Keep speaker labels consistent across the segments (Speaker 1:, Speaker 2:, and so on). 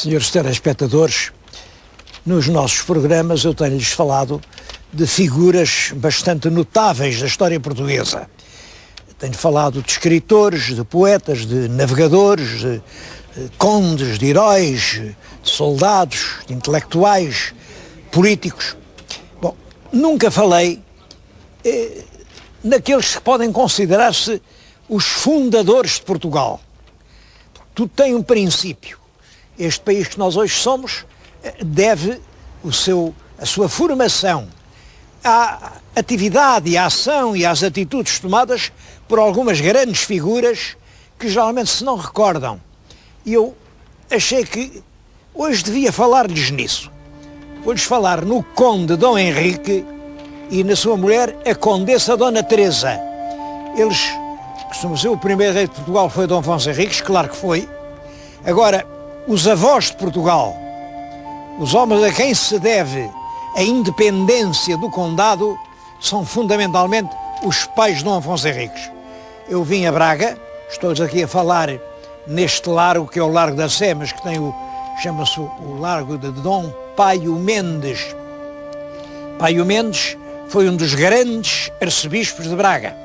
Speaker 1: Senhores telespectadores, nos nossos programas eu tenho-lhes falado de figuras bastante notáveis da história portuguesa. Tenho falado de escritores, de poetas, de navegadores, de condes, de heróis, de soldados, de intelectuais, políticos. Bom, nunca falei naqueles que podem considerar-se os fundadores de Portugal. Tudo tem um princípio. Este país que nós hoje somos deve a sua formação à atividade, à ação e às atitudes tomadas por algumas grandes figuras que geralmente se não recordam. E eu achei que hoje devia falar-lhes nisso. Vou-lhes falar no conde Dom Henrique e na sua mulher, a condessa Dona Teresa. Eles, costumam dizer, o primeiro rei de Portugal foi Dom Afonso Henriques, claro que foi. Agora, os avós de Portugal, os homens a quem se deve a independência do condado, são fundamentalmente os pais de Dom Afonso Henriques. Eu vim a Braga, estou-lhes aqui a falar neste largo, que é o Largo da Sé, mas que tem chama-se o Largo de Dom Paio Mendes. Paio Mendes foi um dos grandes arcebispos de Braga.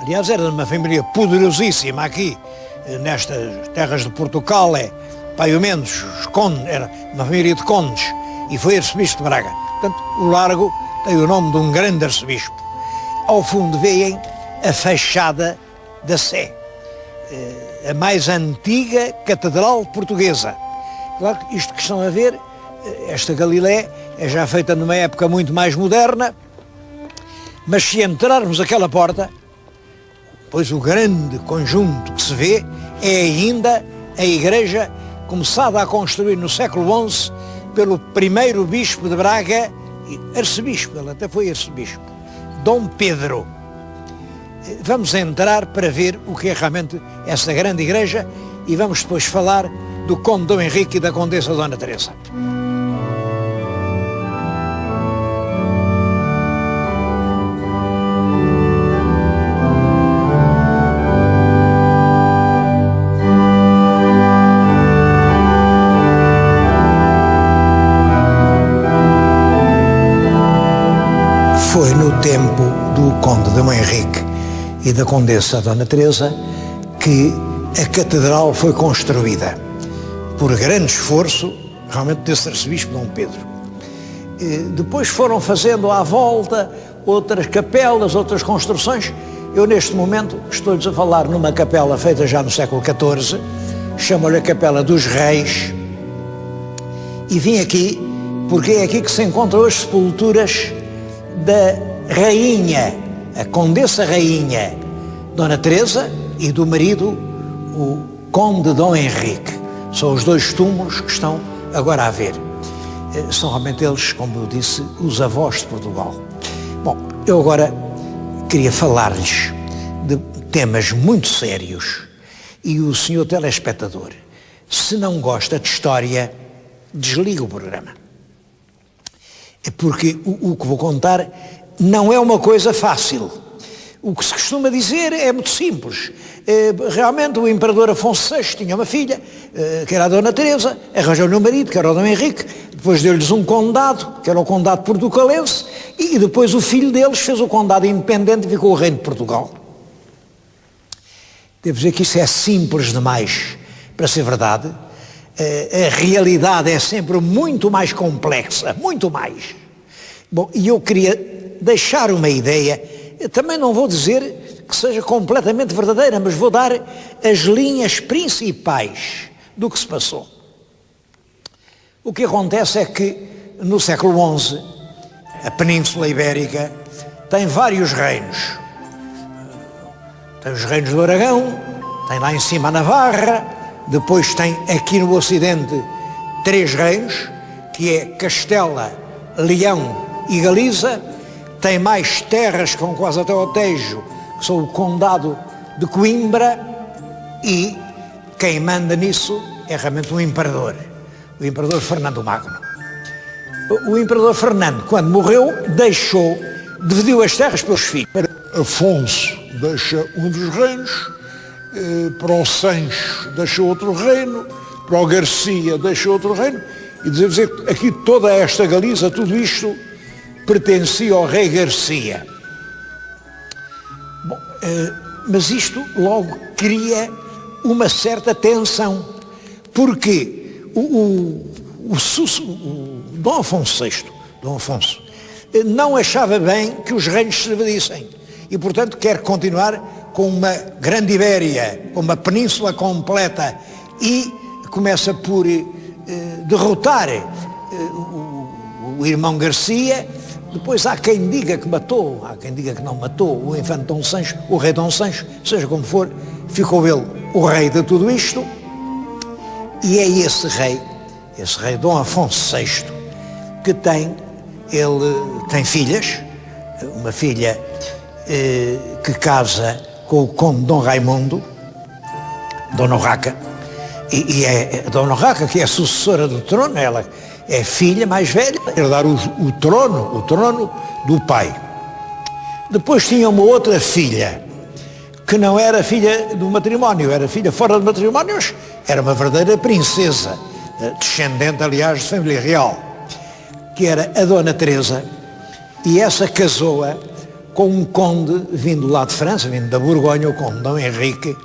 Speaker 1: Aliás, era de uma família poderosíssima aqui, nestas terras de Portugal. Paio Mendes, era uma família de condes, e foi arcebispo de Braga. Portanto, o largo tem o nome de um grande arcebispo. Ao fundo veem a fachada da Sé, a mais antiga catedral portuguesa. Claro que isto que estão a ver, esta Galilé, é já feita numa época muito mais moderna, mas se entrarmos aquela porta, pois o grande conjunto que se vê é ainda a igreja começada a construir no século XI pelo primeiro bispo de Braga, arcebispo, ele até foi arcebispo, Dom Pedro. Vamos entrar para ver o que é realmente essa grande igreja e vamos depois falar do conde Dom Henrique e da condessa Dona Teresa. Foi no tempo do conde Dom Henrique e da condessa Dona Teresa que a catedral foi construída por grande esforço, realmente, desse arcebispo Dom Pedro. Depois foram fazendo à volta outras capelas, outras construções. Eu neste momento estou-lhes a falar numa capela feita já no século XIV, chamo-lhe a Capela dos Reis, e vim aqui porque é aqui que se encontram as sepulturas da rainha, a condessa rainha Dona Teresa, e do marido, o conde Dom Henrique. São os dois túmulos que estão agora a ver. São realmente eles, como eu disse, os avós de Portugal. Bom, eu agora queria falar-lhes de temas muito sérios, e o senhor telespectador, se não gosta de história, desliga o programa. Porque o que vou contar não é uma coisa fácil. O que se costuma dizer é muito simples. Realmente o imperador Afonso VI tinha uma filha, que era a Dona Teresa, arranjou-lhe um marido, que era o Dom Henrique, depois deu-lhes um condado, que era o condado portucalense, e depois o filho deles fez o condado independente e ficou o reino de Portugal. Devo dizer que isso é simples demais para ser verdade. A realidade é sempre muito mais complexa, muito mais. Bom, e eu queria deixar uma ideia, eu também não vou dizer que seja completamente verdadeira, mas vou dar as linhas principais do que se passou. O que acontece é que no século XI, a Península Ibérica tem vários reinos. Tem os reinos do Aragão, tem lá em cima a Navarra, depois tem aqui no Ocidente 3 reinos, que é Castela, Leão e Galiza. Tem mais terras que vão quase até ao Tejo, que são o Condado de Coimbra, e quem manda nisso é realmente o imperador Fernando Magno. O imperador Fernando, quando morreu, dividiu as terras pelos filhos.
Speaker 2: Afonso deixa um dos reinos, para o Sancho deixa outro reino,
Speaker 1: para o Garcia deixou outro reino, e dizer que aqui toda esta Galiza, tudo isto, pertencia ao rei Garcia. Bom, mas isto logo cria uma certa tensão, porque o Dom Afonso VI, Dom Afonso, não achava bem que os reinos se dividissem e, portanto, quer continuar com uma grande Ibéria, com uma península completa, e começa por derrotar o irmão Garcia. Depois há quem diga que matou, há quem diga que não matou o infante Dom Sancho, o rei Dom Sancho, seja como for, ficou ele o rei de tudo isto, e é esse rei Dom Afonso VI, que ele tem filhas, uma filha que casa com o conde Dom Raimundo, Dona Urraca, e é a Dona Urraca que é a sucessora do trono, ela é filha mais velha, herdar o trono do pai. Depois tinha uma outra filha, que não era filha do matrimónio, era filha fora de matrimónios, era uma verdadeira princesa, descendente, aliás, de família real, que era a Dona Teresa, e essa casou-a com um conde vindo lá de França, vindo da Borgonha, o conde Dom Henrique,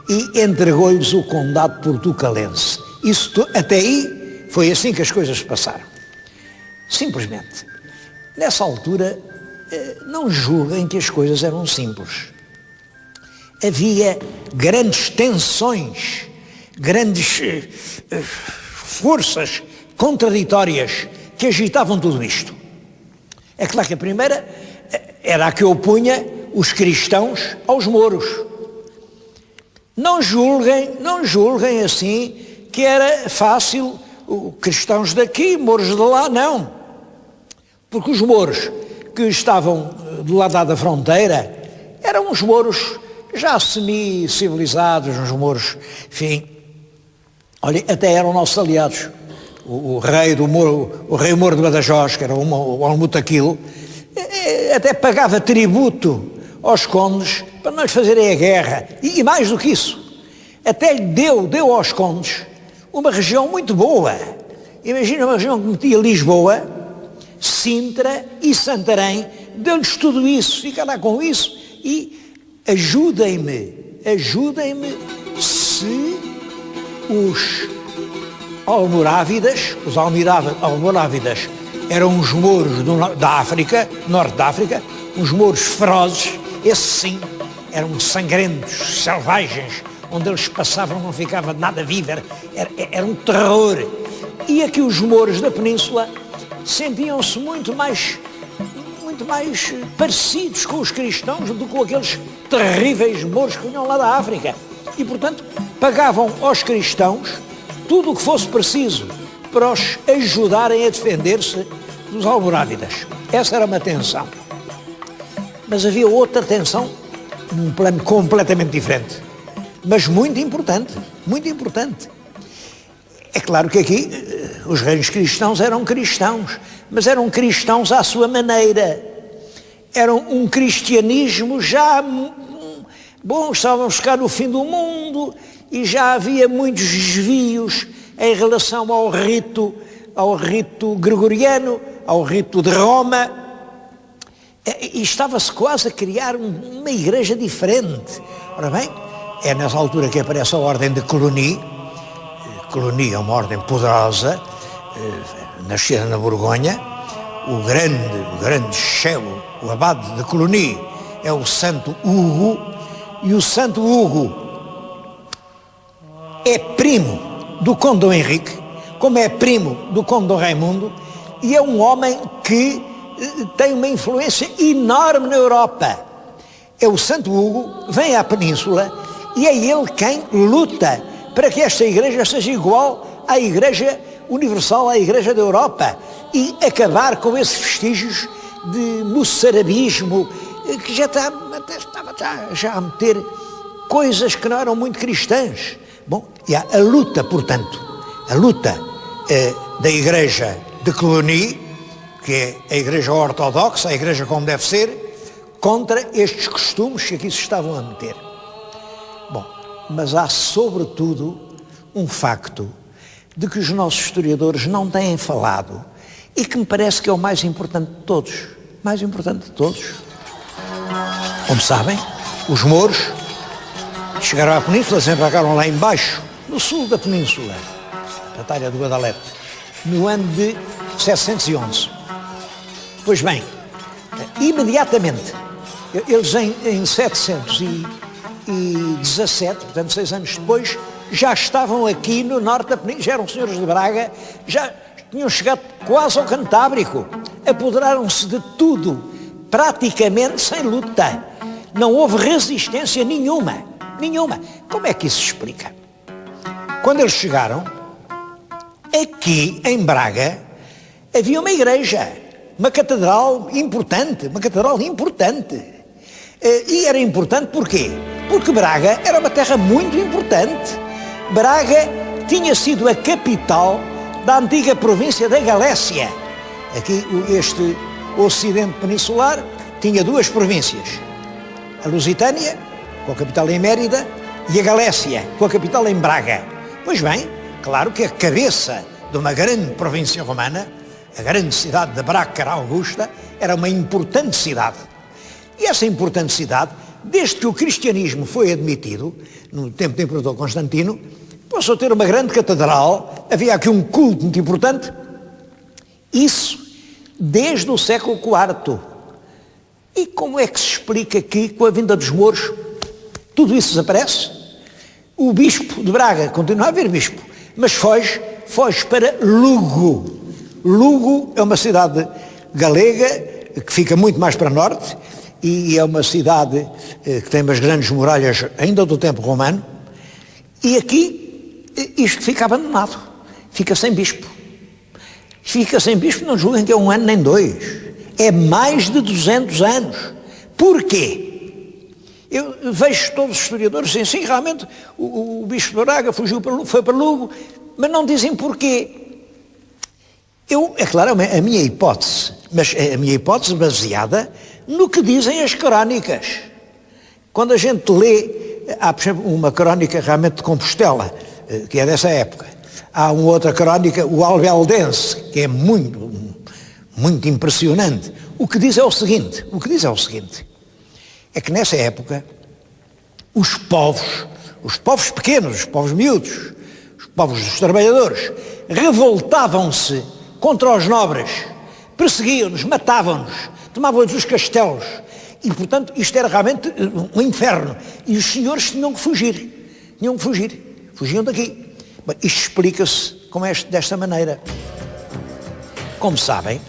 Speaker 1: e entregou-lhes o condado portucalense. Isso, até aí, foi assim que as coisas passaram. Simplesmente, nessa altura, não julguem que as coisas eram simples. Havia grandes tensões, grandes forças contraditórias que agitavam tudo isto. É claro que a primeira era a que opunha os cristãos aos mouros. Não julguem assim que era fácil, cristãos daqui, mouros de lá, não. Porque os mouros que estavam do lado da fronteira eram uns mouros já semi-civilizados, uns mouros, enfim, olha, até eram nossos aliados. O rei Mouro de Badajoz, que era o Almutaquilo, até pagava tributo aos condes para não lhes fazerem a guerra. E mais do que isso, até lhe deu aos condes uma região muito boa. Imagina uma região que metia Lisboa, Sintra e Santarém, deu-lhes tudo isso, fica lá com isso, e ajudem-me se os almorávidas eram uns mouros da África, norte da África, uns mouros ferozes, esses sim, eram sangrentos, selvagens, onde eles passavam não ficava nada vivo, era um terror. E aqui os mouros da península sentiam-se muito mais parecidos com os cristãos do que com aqueles terríveis mouros que vinham lá da África. E, portanto, pagavam aos cristãos tudo o que fosse preciso para os ajudarem a defender-se dos almorávidas. Essa era uma tensão. Mas havia outra tensão, num plano completamente diferente, mas muito importante, muito importante. É claro que aqui os reinos cristãos, mas eram cristãos à sua maneira. Era um cristianismo já... Bom, estavam a buscar o fim do mundo e já havia muitos desvios em relação ao rito gregoriano, ao rito de Roma, e estava-se quase a criar uma igreja diferente. Ora bem, é nessa altura que aparece a ordem de Cluny. Cluny é uma ordem poderosa, nascida na Borgonha. O grande chefe, o abade de Cluny, é o Santo Hugo, e o Santo Hugo é primo do conde Dom Henrique, como é primo do conde Dom Raimundo, e é um homem que tem uma influência enorme na Europa. É o Santo Hugo, vem à Península, e é ele quem luta para que esta igreja seja igual à Igreja Universal, à Igreja da Europa, e acabar com esses vestígios de moçarabismo, que já estava a meter coisas que não eram muito cristãs. Bom, e há a luta, portanto, da Igreja de Cluny, que é a Igreja ortodoxa, a Igreja como deve ser, contra estes costumes que aqui se estavam a meter. Bom, mas há sobretudo um facto de que os nossos historiadores não têm falado e que me parece que é o mais importante de todos. Mais importante de todos. Como sabem, os mouros chegaram à península, desembarcaram lá embaixo, no sul da península, na Batalha do Guadalete, no ano de 711. Pois bem, imediatamente, eles em 717, portanto 6 anos depois, já estavam aqui no norte da península, já eram senhores de Braga, já tinham chegado quase ao Cantábrico, apoderaram-se de tudo, praticamente sem luta. Não houve resistência nenhuma. Como é que isso se explica? Quando eles chegaram, aqui em Braga, havia uma igreja, uma catedral importante. E era importante porquê? Porque Braga era uma terra muito importante. Braga tinha sido a capital da antiga província da Galécia. Aqui, este ocidente peninsular, tinha 2 províncias. A Lusitânia, com a capital em Mérida, e a Galécia, com a capital em Braga. Pois bem, claro que a cabeça de uma grande província romana, a grande cidade de Braga Augusta, era uma importante cidade. E essa importante cidade, desde que o cristianismo foi admitido, no tempo do imperador Constantino, passou a ter uma grande catedral, havia aqui um culto muito importante, isso desde o século IV. E como é que se explica que, com a vinda dos mouros, tudo isso desaparece? O bispo de Braga, continua a haver bispo, mas foge para Lugo. Lugo é uma cidade galega, que fica muito mais para norte, e é uma cidade que tem umas grandes muralhas ainda do tempo romano, e aqui isto fica abandonado, fica sem bispo. Fica sem bispo, não julguem que é 1 ano nem 2, é mais de 200 anos. Porquê? Eu vejo todos os historiadores dizem, sim, realmente o bispo de Braga foi para Lugo, mas não dizem porquê. É claro, a minha hipótese, mas a minha hipótese baseada no que dizem as crónicas. Quando a gente lê, há, por exemplo, uma crónica realmente de Compostela, que é dessa época. Há uma outra crónica, o Albeldense, que é muito impressionante. O que diz é o seguinte, é que nessa época, os povos pequenos, os povos miúdos, os povos dos trabalhadores, revoltavam-se contra os nobres, perseguiam-nos, matavam-nos, tomavam-nos os castelos, e portanto isto era realmente um inferno, e os senhores tinham que fugir, fugiam daqui. Bem, isto explica-se desta maneira. Como sabem,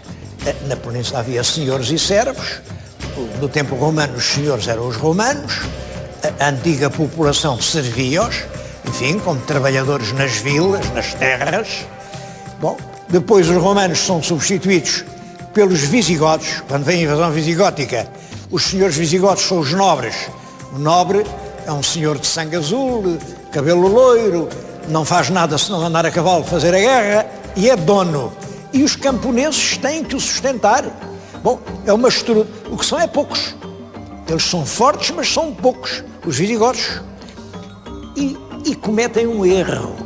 Speaker 1: na península havia senhores e servos, no tempo romano os senhores eram os romanos, a antiga população servia-os, enfim, como trabalhadores nas vilas, nas terras. Bom, depois os romanos são substituídos pelos visigodos, quando vem a invasão visigótica, os senhores visigodos são os nobres. O nobre é um senhor de sangue azul, cabelo loiro, não faz nada senão andar a cavalo, fazer a guerra, e é dono. E os camponeses têm que o sustentar. Bom, é uma estrutura. O que são é poucos. Eles são fortes, mas são poucos, os visigodos. E cometem um erro.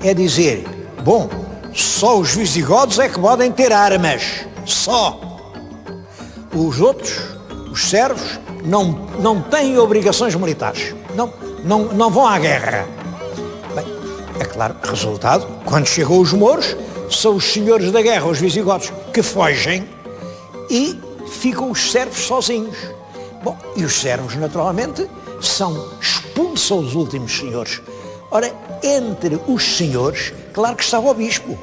Speaker 1: É dizer, bom, só os visigodos é que podem ter armas. Só. Os outros, os servos, não têm obrigações militares. Não vão à guerra. Bem, é claro, resultado, quando chegam os mouros, são os senhores da guerra, os visigodos, que fogem e ficam os servos sozinhos. Bom, e os servos, naturalmente, expulsam os últimos senhores. Ora, entre os senhores, claro que estava o bispo.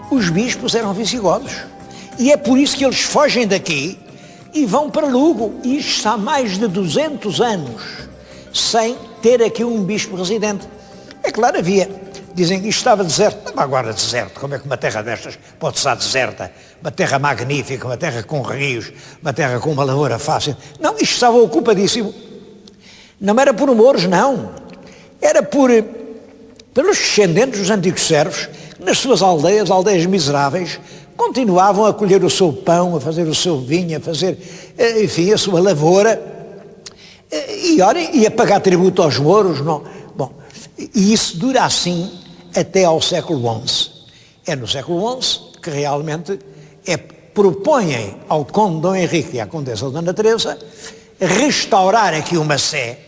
Speaker 1: Os bispos eram visigodos. E é por isso que eles fogem daqui e vão para Lugo. E isto está há mais de 200 anos sem ter aqui um bispo residente. É claro, dizem que isto estava deserto. Não, agora deserto, como é que uma terra destas pode estar deserta? Uma terra magnífica, uma terra com rios, uma terra com uma lavoura fácil. Não, isto estava ocupadíssimo. Não era por mouros, não. Era pelos descendentes dos antigos servos, nas suas aldeias miseráveis, continuavam a colher o seu pão, a fazer o seu vinho, a fazer, enfim, a sua lavoura, e a pagar tributo aos mouros. Não. Bom, e isso dura assim até ao século XI. É no século XI que realmente propõem ao conde Dom Henrique e à condessa Dona Teresa restaurar aqui uma sé.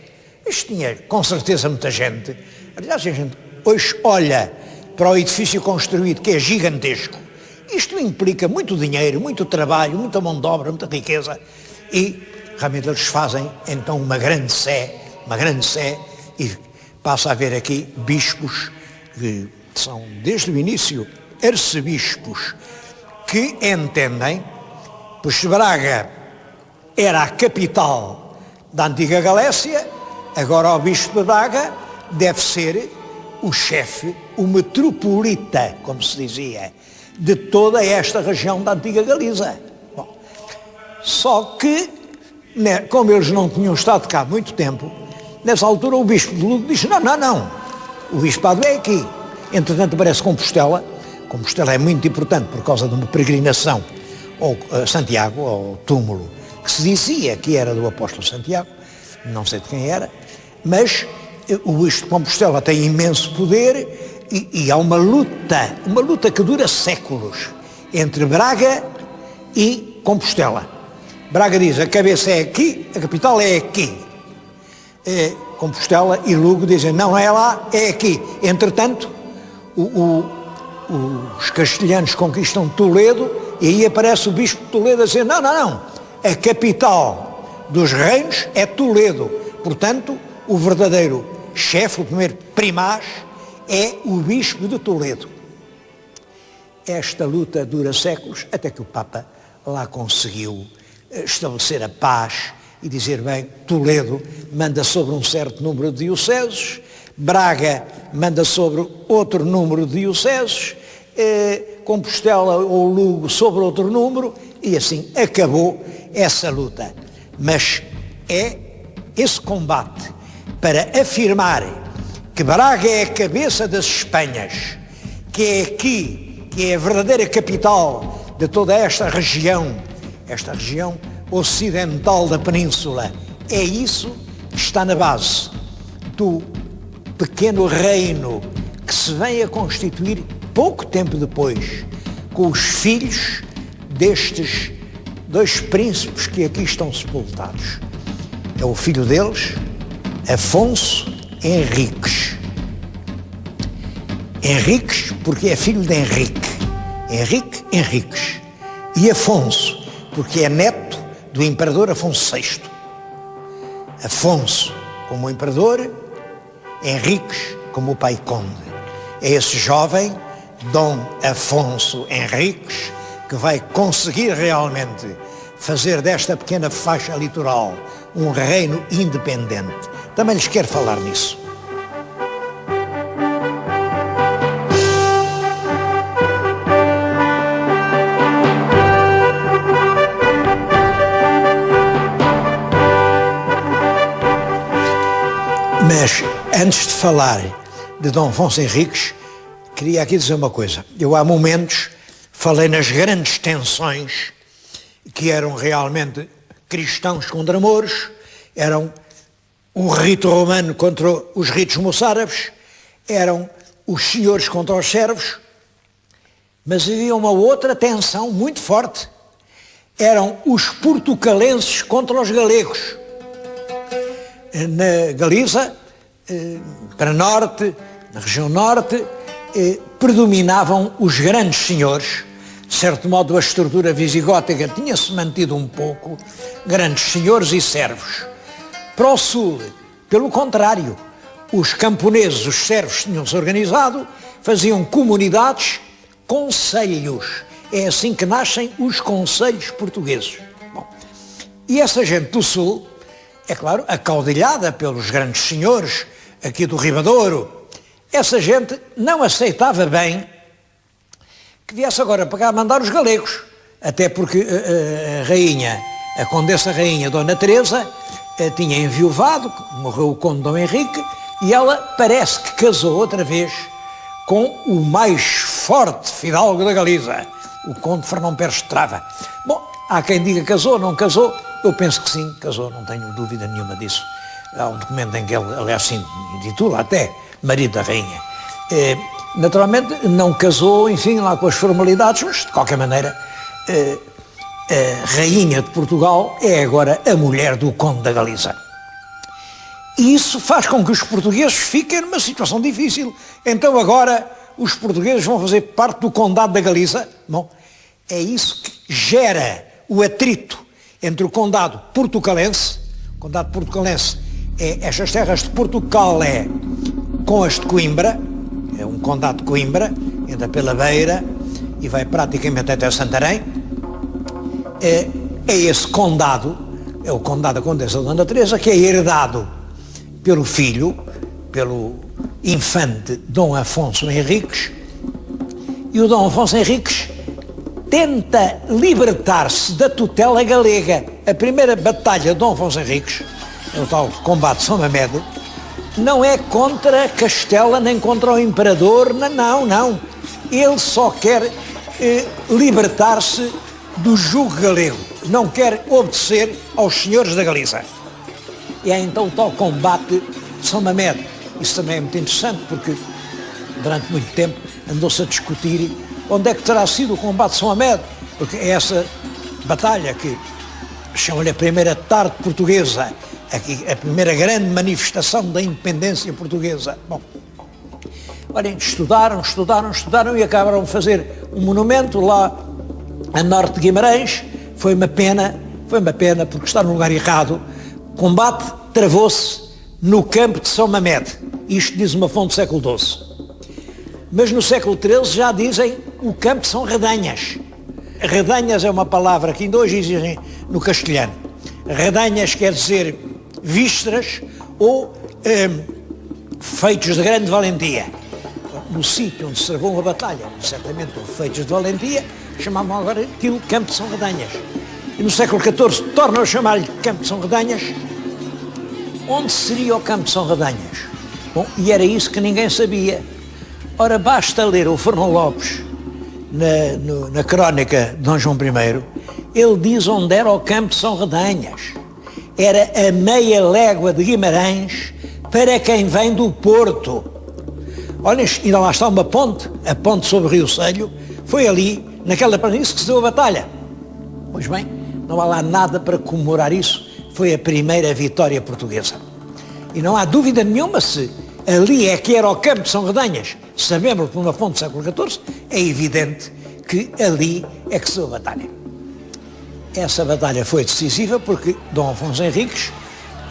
Speaker 1: Isto tinha com certeza muita gente. Aliás, a gente hoje olha para o edifício construído, que é gigantesco. Isto implica muito dinheiro, muito trabalho, muita mão de obra, muita riqueza. E realmente eles fazem então uma grande sé, e passa a haver aqui bispos que são desde o início arcebispos que entendem, pois Braga era a capital da antiga Galécia, agora o bispo de Braga deve ser o chefe, o metropolita, como se dizia, de toda esta região da antiga Galiza. Bom, só que, como eles não tinham estado cá há muito tempo, nessa altura o bispo de Lugo disse, não, o bispado é aqui. Entretanto aparece Compostela. Compostela é muito importante por causa de uma peregrinação ao Santiago, ao túmulo, que se dizia que era do apóstolo Santiago, não sei de quem era, mas o bispo de Compostela tem imenso poder e há uma luta que dura séculos entre Braga e Compostela. Braga diz, a cabeça é aqui, a capital é aqui. Compostela e Lugo dizem, não é lá, é aqui. Entretanto, os castelhanos conquistam Toledo e aí aparece o bispo de Toledo a dizer, não, a capital dos reinos é Toledo. Portanto, o verdadeiro chefe, o primeiro primaz, é o bispo de Toledo. Esta luta dura séculos, até que o Papa lá conseguiu estabelecer a paz e dizer, bem, Toledo manda sobre um certo número de dioceses, Braga manda sobre outro número de dioceses, Compostela ou Lugo sobre outro número, e assim acabou essa luta. Mas é esse combate para afirmar que Braga é a cabeça das Espanhas, que é aqui, que é a verdadeira capital de toda esta região ocidental da península. É isso que está na base do pequeno reino que se vem a constituir pouco tempo depois, com os filhos destes dois príncipes que aqui estão sepultados. É o filho deles, Afonso Henriques. Henriques porque é filho de Henrique. Henrique Henriques. E Afonso porque é neto do imperador Afonso VI. Afonso como imperador, Henriques como o pai conde. É esse jovem, Dom Afonso Henriques, que vai conseguir realmente fazer desta pequena faixa litoral um reino independente. Também lhes quero falar nisso. Mas, antes de falar de Dom Afonso Henriques, queria aqui dizer uma coisa. Eu há momentos falei nas grandes tensões que eram realmente cristãos contra mouros, eram o rito romano contra os ritos moçárabes, eram os senhores contra os servos, mas havia uma outra tensão muito forte. Eram os portucalenses contra os galegos. Na Galiza, para norte, na região norte, predominavam os grandes senhores. De certo modo, a estrutura visigótica tinha-se mantido um pouco, grandes senhores e servos. Para o sul, pelo contrário, os camponeses, os servos, tinham-se organizado, faziam comunidades, concelhos. É assim que nascem os concelhos portugueses. Bom, e essa gente do sul, é claro, acaudilhada pelos grandes senhores aqui do Ribadouro, essa gente não aceitava bem que viesse agora para cá mandar os galegos, até porque a condessa rainha Dona Teresa tinha enviuvado, morreu o conde Dom Henrique, e ela parece que casou outra vez com o mais forte fidalgo da Galiza, o conde Fernão Pérez de Trava. Bom, há quem diga casou, não casou, eu penso que sim, casou, não tenho dúvida nenhuma disso. Há um documento em que ele, aliás, se intitula até marido da rainha. Naturalmente não casou, enfim, lá com as formalidades, mas de qualquer maneira a rainha de Portugal é agora a mulher do conde da Galiza. E isso faz com que os portugueses fiquem numa situação difícil. Então agora os portugueses vão fazer parte do condado da Galiza. Bom, é isso que gera o atrito entre o condado portucalense. O condado portucalense é estas terras de Portugal com as de Coimbra, é um condado de Coimbra, entra pela Beira e vai praticamente até Santarém. É esse condado, é o condado da Condessa Dona Teresa, que é herdado pelo filho, pelo infante Dom Afonso Henriques, e o Dom Afonso Henriques tenta libertar-se da tutela galega. A primeira batalha de Dom Afonso Henriques, é o tal combate de São Mamede, não é contra Castela nem contra o imperador, não. Ele só quer libertar-se do jugo galego, não quer obedecer aos senhores da Galiza. E é então o tal combate de São Mamede. Isso também é muito interessante, porque durante muito tempo andou-se a discutir onde é que terá sido o combate de São Mamede, porque é essa batalha que chamam-lhe a primeira tarde portuguesa, a primeira grande manifestação da independência portuguesa. Bom, olhem, estudaram e acabaram de fazer um monumento lá a norte de Guimarães. Foi uma pena, porque está no lugar errado. O combate travou-se no campo de São Mamede. Isto diz uma fonte do século XII. Mas no século XIII já dizem o campo de São Redanhas. Redanhas é uma palavra que ainda hoje existe no castelhano. Redanhas quer dizer vísceras ou feitos de grande valentia. No sítio onde se travou uma batalha, certamente houve feitos de valentia, chamavam agora aquilo Campo de São Redanhas. E no século XIV tornam a chamar-lhe Campo de São Redanhas. Onde seria o Campo de São Redanhas? Bom, e era isso que ninguém sabia. Ora, basta ler o Fernão Lopes na crónica de Dom João I, ele diz onde era o Campo de São Redanhas. Era a meia légua de Guimarães para quem vem do Porto. Olha, ainda lá está uma ponte, a ponte sobre o Rio Selho, foi ali, naquela planície que se deu a batalha. Pois bem, não há lá nada para comemorar isso, foi a primeira vitória portuguesa. E não há dúvida nenhuma se ali é que era o Campo de São Redanhas, sabemos por uma fonte do século XIV, é evidente que ali é que se deu a batalha. Essa batalha foi decisiva porque Dom Afonso Henriques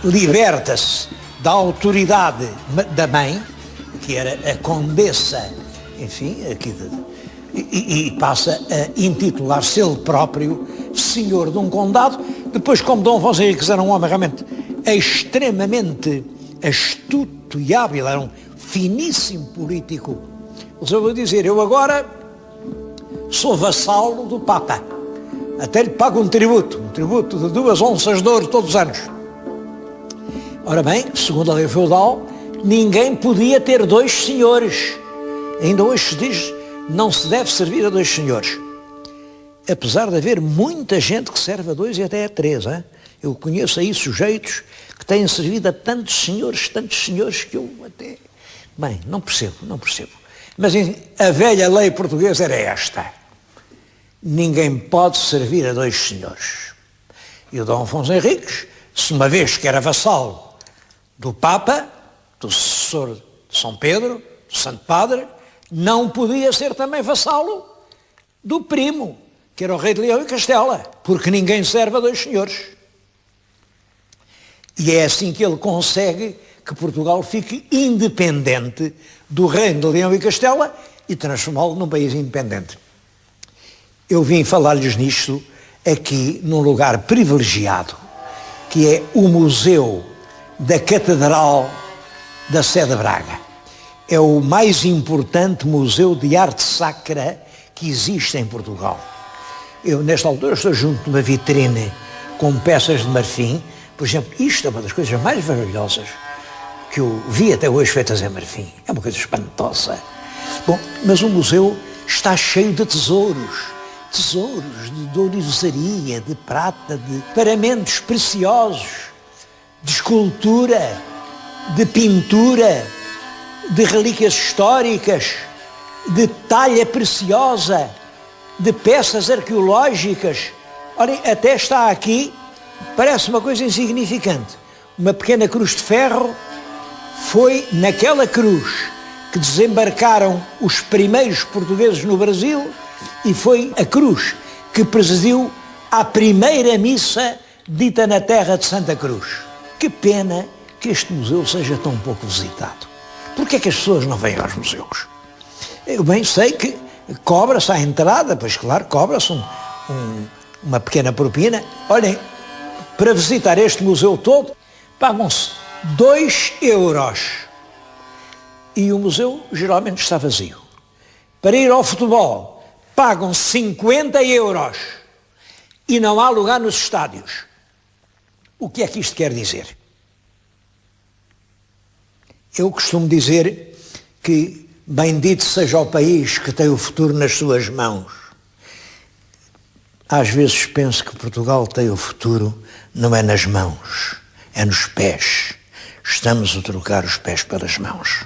Speaker 1: liberta-se da autoridade da mãe, que era a condessa, enfim, e passa a intitular-se ele próprio senhor de um condado. Depois, como Dom Afonso Henriques era um homem realmente extremamente astuto e hábil, era um finíssimo político, ele soube dizer: eu agora sou vassalo do Papa, até lhe pago um tributo de 2 onças de ouro todos os anos. Ora bem, segundo a lei feudal, ninguém podia ter 2 senhores. Ainda hoje se diz, não se deve servir a 2 senhores. Apesar de haver muita gente que serve a 2 e até a 3. Hein? Eu conheço aí sujeitos que têm servido a tantos senhores que eu até... Bem, não percebo. Mas a velha lei portuguesa era esta: ninguém pode servir a 2 senhores. E o Dom Afonso Henriques, se uma vez que era vassalo do Papa, do sucessor de São Pedro, do Santo Padre, não podia ser também vassalo do primo, que era o rei de Leão e Castela, porque ninguém serve a 2 senhores. E é assim que ele consegue que Portugal fique independente do reino de Leão e Castela e transformá-lo num país independente. Eu vim falar-lhes nisto aqui num lugar privilegiado, que é o Museu da Catedral da Sé de Braga. É o mais importante museu de arte sacra que existe em Portugal. Eu, nesta altura, estou junto de uma vitrine com peças de marfim. Por exemplo, isto é uma das coisas mais maravilhosas que eu vi até hoje feitas em marfim. É uma coisa espantosa. Bom, mas o museu está cheio de tesouros de ourivesaria, de prata, de paramentos preciosos, de escultura, de pintura, de relíquias históricas, de talha preciosa, de peças arqueológicas. Olhem, até está aqui, parece uma coisa insignificante, uma pequena cruz de ferro. Foi naquela cruz que desembarcaram os primeiros portugueses no Brasil e foi a cruz que presidiu à primeira missa dita na terra de Santa Cruz. Que pena que este museu seja tão pouco visitado. Porquê é que as pessoas não vêm aos museus? Eu bem sei que cobra-se à entrada, pois claro, cobra-se uma pequena propina. Olhem, para visitar este museu todo, pagam-se 2 euros. E o museu geralmente está vazio. Para ir ao futebol, pagam 50 euros. E não há lugar nos estádios. O que é que isto quer dizer? Eu costumo dizer que bendito seja o país que tem o futuro nas suas mãos. Às vezes penso que Portugal tem o futuro não é nas mãos, é nos pés. Estamos a trocar os pés pelas mãos.